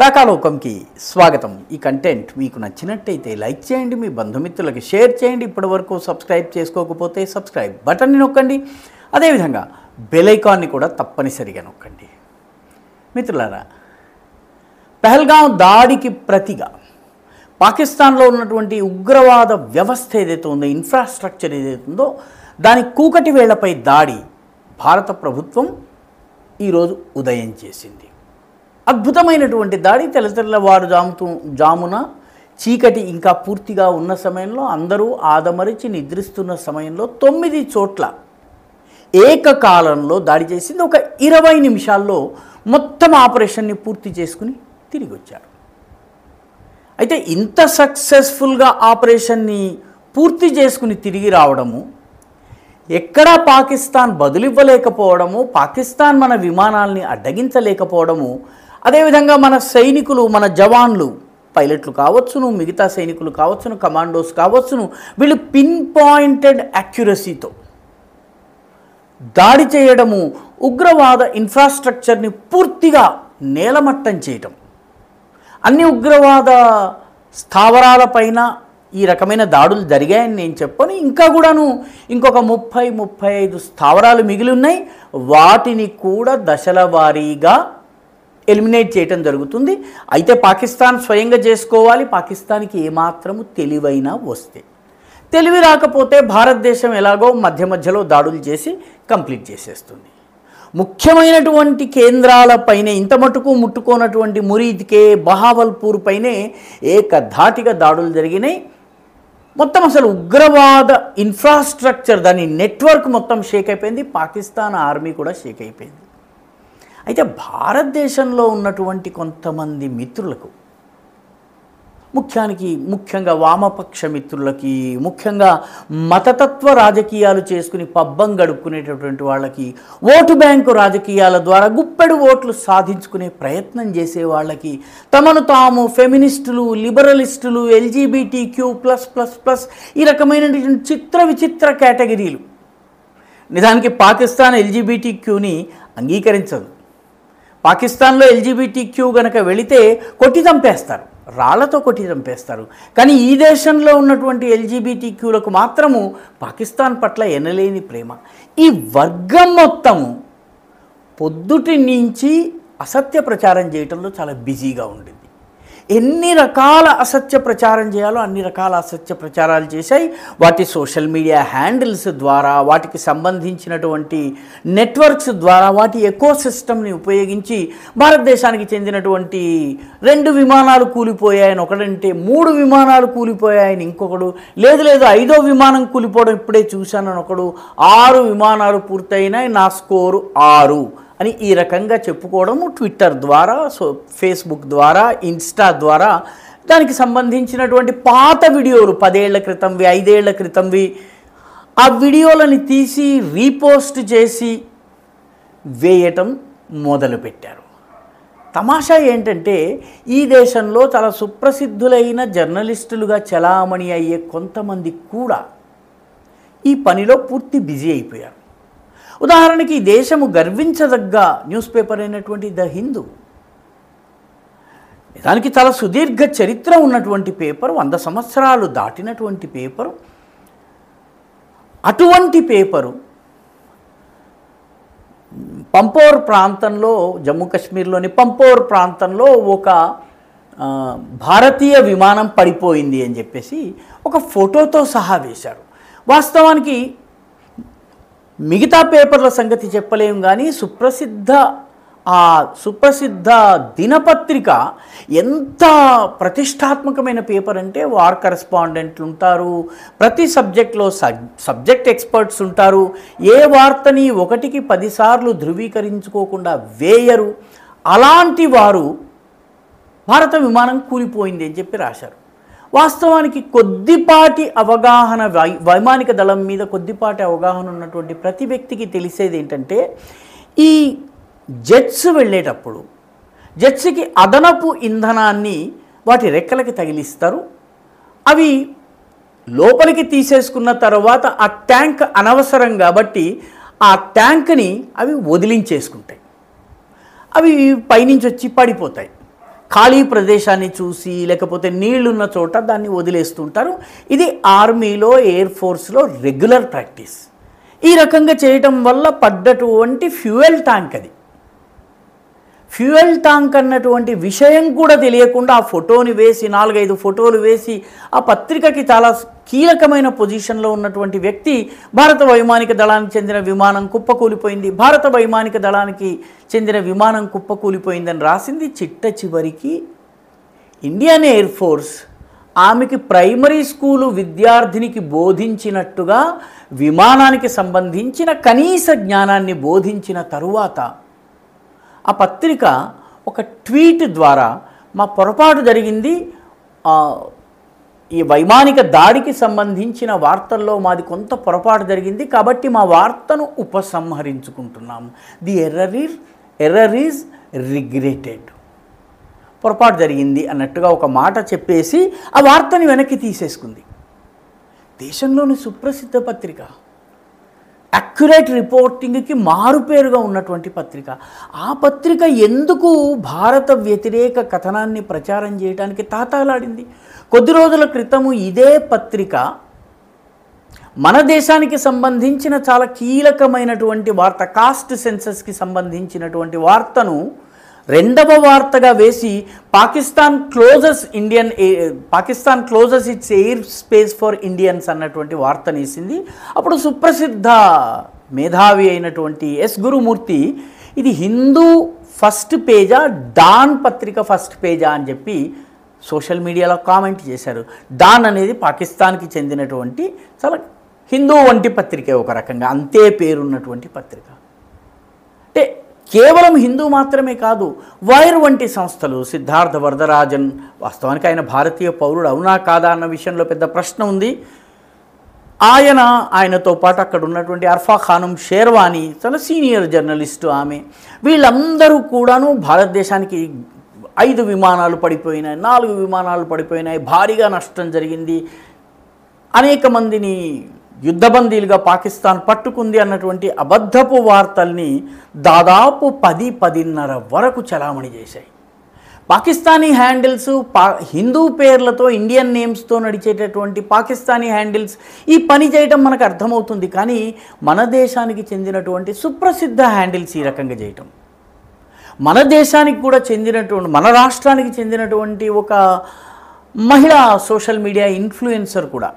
రాకాలోకంకి స్వాగతం. ఈ కంటెంట్ మీకు నచ్చినట్టయితే లైక్ చేయండి, మీ బంధుమిత్రులకి షేర్ చేయండి. ఇప్పటివరకు సబ్స్క్రైబ్ చేసుకోకపోతే సబ్స్క్రైబ్ బటన్ని నొక్కండి. అదేవిధంగా బెల్ ఐకాన్ని కూడా తప్పనిసరిగా నొక్కండి. మిత్రులారా, పహల్గాం దాడికి ప్రతిగా పాకిస్తాన్లో ఉన్నటువంటి ఉగ్రవాద వ్యవస్థ ఏదైతే ఉందో, ఇన్ఫ్రాస్ట్రక్చర్ ఏదైతే ఉందో, దాని కూకటి వేళ్లపై దాడి భారత ప్రభుత్వం ఈరోజు ఉదయం చేసింది. అద్భుతమైనటువంటి దాడి. తెల్లవారు జామున చీకటి ఇంకా పూర్తిగా ఉన్న సమయంలో, అందరూ ఆదమరిచి నిద్రిస్తున్న సమయంలో 9 చోట్ల ఏకకాలంలో దాడి చేసింది. ఒక 20 నిమిషాల్లో మొత్తం ఆపరేషన్ని పూర్తి చేసుకుని తిరిగి వచ్చారు. అయితే ఇంత సక్సెస్ఫుల్గా ఆపరేషన్ని పూర్తి చేసుకుని తిరిగి రావడము, ఎక్కడా పాకిస్తాన్ బదులివ్వలేకపోవడము, పాకిస్తాన్ మన విమానాల్ని అడ్డగించలేకపోవడము, అదేవిధంగా మన సైనికులు, మన జవాన్లు, పైలట్లు కావచ్చును, మిగతా సైనికులు కావచ్చును, కమాండోస్ కావచ్చును, వీళ్ళు పిన్ పాయింటెడ్ యాక్యురసీతో దాడి చేయడము, ఉగ్రవాద ఇన్ఫ్రాస్ట్రక్చర్ని పూర్తిగా నేలమట్టం చేయటం, అన్ని ఉగ్రవాద స్థావరాలపైన ఈ రకమైన దాడులు జరిగాయని నేను చెప్పను. ఇంకా కూడాను ఇంకొక 30-35 స్థావరాలు మిగిలి ఉన్నాయి. వాటిని కూడా దశల వారీగా ఎలిమినేట్ చేయటం జరుగుతుంది. అయితే పాకిస్తాన్ స్వయంగా చేసుకోవాలి. పాకిస్తాన్కి ఏమాత్రము తెలివైనా వస్తే, తెలివి రాకపోతే భారతదేశం ఎలాగో మధ్యలో దాడులు చేసి కంప్లీట్ చేసేస్తుంది. ముఖ్యమైనటువంటి కేంద్రాలపైనే, ఇంత మటుకు ముట్టుకోనటువంటి మురీద్కే, బహావల్పూర్ పైనే ఏకధాటిగా దాడులు జరిగినాయి. మొత్తం అసలు ఉగ్రవాద ఇన్ఫ్రాస్ట్రక్చర్, దాని నెట్వర్క్ మొత్తం షేక్ అయిపోయింది. పాకిస్తాన్ ఆర్మీ కూడా షేక్ అయిపోయింది. అయితే భారతదేశంలో ఉన్నటువంటి కొంతమంది మిత్రులకు, ముఖ్యంగా వామపక్ష మిత్రులకి, ముఖ్యంగా మతతత్వ రాజకీయాలు చేసుకుని పబ్బం గడుపుకునేటటువంటి వాళ్ళకి, ఓటు బ్యాంకు రాజకీయాల ద్వారా గుప్పెడు ఓట్లు సాధించుకునే ప్రయత్నం చేసే వాళ్ళకి, తమను తాము ఫెమినిస్టులు, లిబరలిస్టులు, LGBTQ+++ ఈ రకమైనటువంటి చిత్ర విచిత్ర కేటగిరీలు. నిజానికి పాకిస్తాన్ LGBTQని అంగీకరించదు. పాకిస్తాన్లో LGBTQ గనక వెళితే కొట్టి చంపేస్తారు, రాళ్లతో కొట్టి చంపేస్తారు. కానీ ఈ దేశంలో ఉన్నటువంటి LGBTQలకు మాత్రము పాకిస్తాన్ పట్ల ఎనలేని ప్రేమ. ఈ వర్గం మొత్తము పొద్దుటి నుంచి అసత్య ప్రచారం చేయటంలో చాలా బిజీగా ఉండింది. ఎన్ని రకాల అసత్య ప్రచారం చేయాలో అన్ని రకాల అసత్య ప్రచారాలు చేశాయి. వాటి సోషల్ మీడియా హ్యాండిల్స్ ద్వారా, వాటికి సంబంధించినటువంటి నెట్వర్క్స్ ద్వారా, వాటి ఎకోసిస్టమ్ని ఉపయోగించి భారతదేశానికి చెందినటువంటి 2 విమానాలు కూలిపోయాయని ఒకడంటే, 3 విమానాలు కూలిపోయాయని ఇంకొకడు, లేదు 5వ విమానం కూలిపోవడం ఇప్పుడే చూశానని ఒకడు, 6 విమానాలు పూర్తయినాయి, నా స్కోరు 6 అని ఈ రకంగా చెప్పుకోవడము, ట్విట్టర్ ద్వారా, ఫేస్బుక్ ద్వారా, ఇన్స్టా ద్వారా దానికి సంబంధించినటువంటి పాత వీడియోలు 10 ఏళ్ల క్రితంవి, 5 ఏళ్ల క్రితంవి, ఆ వీడియోలని తీసి రీపోస్ట్ చేసి వేయటం మొదలుపెట్టారు. తమాషా ఏంటంటే, ఈ దేశంలో చాలా సుప్రసిద్ధులైన జర్నలిస్టులుగా చలామణి అయ్యే కొంతమంది కూడా ఈ పనిలో పూర్తి బిజీ అయిపోయారు. ఉదాహరణకి ఈ దేశము గర్వించదగ్గ న్యూస్ పేపర్ అయినటువంటి ద హిందూ, దానికి చాలా సుదీర్ఘ చరిత్ర ఉన్నటువంటి పేపర్, 100 సంవత్సరాలు దాటినటువంటి పేపరు. అటువంటి పేపరు పంపోర్ ప్రాంతంలో, జమ్మూ కాశ్మీర్లోని పంపోర్ ప్రాంతంలో ఒక భారతీయ విమానం పడిపోయింది అని చెప్పేసి ఒక ఫోటోతో సహా వేశారు. వాస్తవానికి మిగతా పేపర్ల సంగతి చెప్పలేము, కానీ సుప్రసిద్ధ దినపత్రిక ఎంత ప్రతిష్టాత్మకమైన పేపర్ అంటే, వార్ కరెస్పాండెంట్లు ఉంటారు, ప్రతి సబ్జెక్ట్లో సబ్జెక్ట్ ఎక్స్పర్ట్స్ ఉంటారు, ఏ వార్తని 1కి 10 సార్లు ధృవీకరించుకోకుండా వేయరు. అలాంటి వారు భారత విమానం కూలిపోయింది అని చెప్పి రాశారు. వాస్తవానికి కొద్దిపాటి అవగాహన, వైమానిక దళం మీద కొద్దిపాటి అవగాహన ఉన్నటువంటి ప్రతి వ్యక్తికి తెలిసేది ఏంటంటే, ఈ జెట్స్ వెళ్ళేటప్పుడు జెట్స్కి అదనపు ఇంధనాన్ని వాటి రెక్కలకి తగిలిస్తారు. అవి లోపలికి తీసేసుకున్న తర్వాత ఆ ట్యాంక్ అనవసరం కాబట్టి ఆ ట్యాంక్ని అవి వదిలించేసుకుంటాయి. అవి పైనుంచి వచ్చి పడిపోతాయి. ఖాళీ ప్రదేశాన్ని చూసి లేకపోతే నీళ్లున్న చోట దాన్ని వదిలేస్తుంటారు. ఇది ఆర్మీలో, ఎయిర్ ఫోర్స్లో రెగ్యులర్ ప్రాక్టీస్. ఈ రకంగా చేయటం వల్ల పడ్డటువంటి ఫ్యూయల్ ట్యాంక్, అది ఫ్యూయల్ ట్యాంక్ అన్నటువంటి విషయం కూడా తెలియకుండా ఆ ఫోటోని వేసి 4-5 ఫోటోలు వేసి ఆ పత్రికకి చాలా కీలకమైన పొజిషన్లో ఉన్నటువంటి వ్యక్తి భారత వైమానిక దళానికి చెందిన విమానం కుప్పకూలిపోయింది, భారత వైమానిక దళానికి చెందిన విమానం కుప్పకూలిపోయిందని రాసింది. చిట్ట చివరికి ఇండియన్ ఎయిర్ ఫోర్స్ ఆమెకి ప్రైమరీ స్కూలు విద్యార్థినికి బోధించినట్టుగా విమానానికి సంబంధించిన కనీస జ్ఞానాన్ని బోధించిన తరువాత ఆ పత్రిక ఒక ట్వీట్ ద్వారా మా పొరపాటు జరిగింది, ఈ వైమానిక దాడికి సంబంధించిన వార్తల్లో మాది కొంత పొరపాటు జరిగింది కాబట్టి మా వార్తను ఉపసంహరించుకుంటున్నాము. The error is regretted. పొరపాటు జరిగింది అన్నట్టుగా ఒక మాట చెప్పేసి ఆ వార్తని వెనక్కి తీసేసుకుంది. దేశంలోని సుప్రసిద్ధ పత్రిక, అక్యురేట్ రిపోర్టింగ్కి మారుపేరుగా ఉన్నటువంటి పత్రిక. ఆ పత్రిక ఎందుకు భారత వ్యతిరేక కథనాన్ని ప్రచారం చేయడానికి తాతాలాడింది? కొద్ది రోజుల క్రితము ఇదే పత్రిక మన దేశానికి సంబంధించిన చాలా కీలకమైనటువంటి వార్త, కాస్ట్ సెన్సస్కి సంబంధించినటువంటి వార్తను రెండవ వార్తగా వేసి Pakistan closes it's air space for Indians అన్నటువంటి వార్తనేసింది. అప్పుడు సుప్రసిద్ధ మేధావి అయినటువంటి ఎస్ గురుమూర్తి ఇది హిందూ ఫస్ట్ పేజా, డాన్ పత్రిక ఫస్ట్ పేజా అని చెప్పి సోషల్ మీడియాలో కామెంట్ చేశారు. డాన్ అనేది పాకిస్తాన్కి చెందినటువంటి చాలా హిందూ వంటి పత్రికే, ఒక రకంగా అంతే పేరున్నటువంటి పత్రిక. అంటే కేవలం హిందూ మాత్రమే కాదు, వైర్ వంటి సంస్థలు, సిద్ధార్థ వరదరాజన్, వాస్తవానికి ఆయన భారతీయ పౌరుడు అవునా కాదా అన్న విషయంలో పెద్ద ప్రశ్న ఉంది. ఆయనతో పాటు అక్కడ ఉన్నటువంటి అర్ఫా ఖానం షేర్వానీ చాలా సీనియర్ జర్నలిస్టు ఆమె, వీళ్ళందరూ కూడాను భారతదేశానికి 5 విమానాలు పడిపోయినాయి, 4 విమానాలు పడిపోయినాయి, భారీగా నష్టం జరిగింది, అనేక మందిని యుద్ధబందీలుగా పాకిస్తాన్ పట్టుకుంది అన్నటువంటి అబద్ధపు వార్తల్ని దాదాపు 10-10:30 వరకు చలామణి చేశాయి. పాకిస్తానీ హ్యాండిల్స్, హిందూ పేర్లతో ఇండియన్ నేమ్స్తో నడిచేటటువంటి పాకిస్తానీ హ్యాండిల్స్ ఈ పని చేయటం మనకు అర్థమవుతుంది. కానీ మన దేశానికి చెందినటువంటి సుప్రసిద్ధ హ్యాండిల్స్ ఈ రకంగా చేయటం, మన దేశానికి కూడా చెందినటువంటి, మన రాష్ట్రానికి చెందినటువంటి ఒక మహిళా సోషల్ మీడియా ఇన్ఫ్లుయెన్సర్ కూడా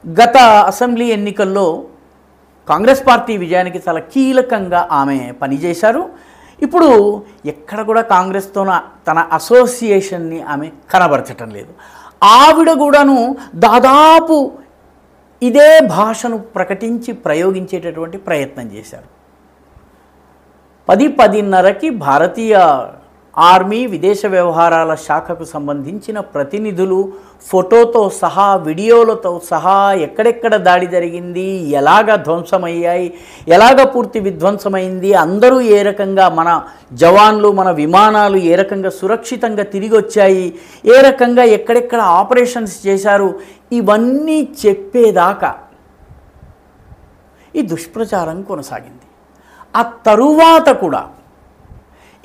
గత అసెంబ్లీ ఎన్నికల్లో కాంగ్రెస్ పార్టీ విజయానికి చాలా కీలకంగా ఆమె పనిచేశారు. ఇప్పుడు ఎక్కడ కూడా కాంగ్రెస్తో తన అసోసియేషన్ని ఆమె కనబరచటం లేదు. ఆవిడ కూడాను దాదాపు ఇదే భాషను ప్రకటించి ప్రయోగించేటటువంటి ప్రయత్నం చేశారు. 10-10:30కి భారతీయ ఆర్మీ విదేశ వ్యవహారాల శాఖకు సంబంధించిన ప్రతినిధులు ఫోటోతో సహా, వీడియోలతో సహా ఎక్కడెక్కడ దాడి జరిగింది, ఎలాగ ధ్వంసమయ్యాయి, ఎలాగ పూర్తి విధ్వంసమైంది, అందరూ ఏ రకంగా, మన జవాన్లు, మన విమానాలు ఏ రకంగా సురక్షితంగా తిరిగి వచ్చాయి, ఏ రకంగా ఎక్కడెక్కడ ఆపరేషన్స్ చేశారు, ఇవన్నీ చెప్పేదాకా ఈ దుష్ప్రచారం కొనసాగింది. ఆ తరువాత కూడా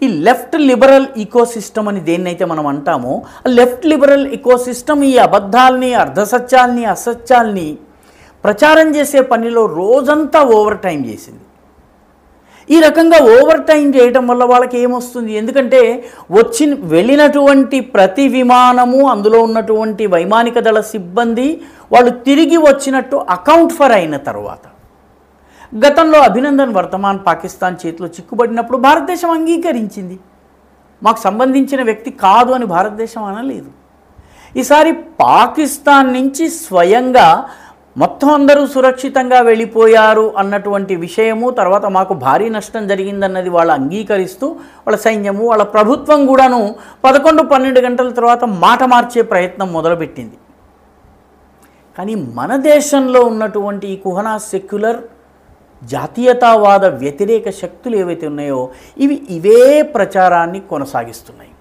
ఈ లెఫ్ట్ లిబరల్ ఈకోసిస్టమ్ అని దేన్నైతే మనం అంటామో, ఆ లెఫ్ట్ లిబరల్ ఈకోసిస్టమ్ ఈ అబద్ధాలని, అర్ధసత్యాల్ని, అసత్యాల్ని ప్రచారం చేసే పనిలో రోజంతా ఓవర్ టైం చేసింది. ఈ రకంగా ఓవర్ టైం చేయటం వల్ల వాళ్ళకి ఏమొస్తుంది? ఎందుకంటే వెళ్ళినటువంటి ప్రతి విమానము, అందులో ఉన్నటువంటి వైమానిక దళ సిబ్బంది వాళ్ళు తిరిగి వచ్చినట్టు అకౌంట్ ఫర్ అయిన తర్వాత, గతంలో అభినందన్ వర్తమాన్ పాకిస్తాన్ చేతిలో చిక్కుబడినప్పుడు భారతదేశం అంగీకరించింది, మాకు సంబంధించిన వ్యక్తి కాదు అని భారతదేశం అనలేదు. ఈసారి పాకిస్తాన్ నుంచి స్వయంగా మొత్తం అందరూ సురక్షితంగా వెళ్ళిపోయారు అన్నటువంటి విషయము, తర్వాత మాకు భారీ నష్టం జరిగిందన్నది వాళ్ళు అంగీకరిస్తూ వాళ్ళ సైన్యము, వాళ్ళ ప్రభుత్వం కూడాను 11-12 గంటల తర్వాత మాట మార్చే ప్రయత్నం మొదలుపెట్టింది. కానీ మన దేశంలో ఉన్నటువంటి ఈ కుహనా సెక్యులర్ జాతీయతావాద వ్యతిరేక శక్తులు ఏవైతే ఉన్నాయో ఇవే ప్రచారాన్ని కొనసాగిస్తున్నాయి.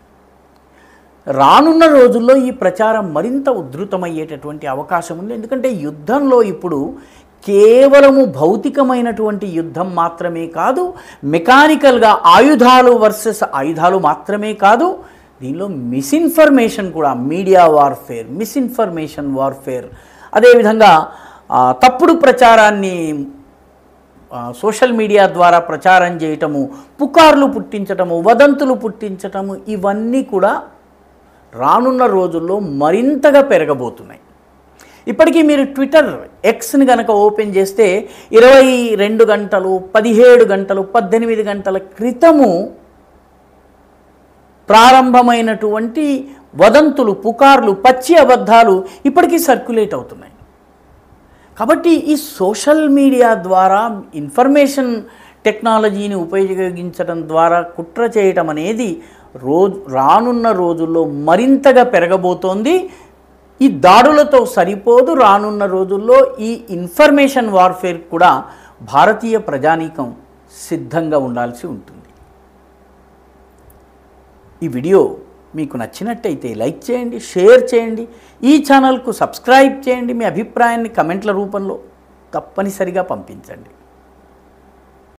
రానున్న రోజుల్లో ఈ ప్రచారం మరింత ఉధృతమయ్యేటటువంటి అవకాశం ఉంది. ఎందుకంటే యుద్ధంలో ఇప్పుడు కేవలము భౌతికమైనటువంటి యుద్ధం మాత్రమే కాదు, మెకానికల్గా ఆయుధాలు వర్సెస్ ఆయుధాలు మాత్రమే కాదు, దీనిలో మిస్ఇన్ఫర్మేషన్ కూడా, మీడియా వార్ఫేర్, మిస్ఇన్ఫర్మేషన్ వార్ఫేర్, అదేవిధంగా తప్పుడు ప్రచారాన్ని సోషల్ మీడియా ద్వారా ప్రచారం చేయటము, పుకార్లు పుట్టించటము, వదంతులు పుట్టించటము, ఇవన్నీ కూడా రానున్న రోజుల్లో మరింతగా పెరగబోతున్నాయి. ఇప్పటికీ మీరు ట్విట్టర్ ఎక్స్ని కనుక ఓపెన్ చేస్తే 22 గంటలు, 17 గంటలు, 18 గంటల క్రితము ప్రారంభమైనటువంటి వదంతులు, పుకార్లు, పచ్చి అబద్ధాలు ఇప్పటికీ సర్క్యులేట్ అవుతున్నాయి. కాబట్టి ఈ సోషల్ మీడియా ద్వారా ఇన్ఫర్మేషన్ టెక్నాలజీని ఉపయోగించడం ద్వారా కుట్ర చేయటం అనేది రానున్న రోజుల్లో మరింతగా పెరగబోతోంది. ఈ దాడులతో సరిపోదు, రానున్న రోజుల్లో ఈ ఇన్ఫర్మేషన్ వార్ఫేర్ కూడా భారతీయ ప్రజానీకం సిద్ధంగా ఉండాల్సి ఉంటుంది. ఈ వీడియో మీకు నచ్చినట్టయితే లైక్ చేయండి, షేర్ చేయండి, ఈ ఛానల్కు సబ్స్క్రైబ్ చేయండి. మీ అభిప్రాయాన్ని కమెంట్ల రూపంలో తప్పనిసరిగా పంపించండి.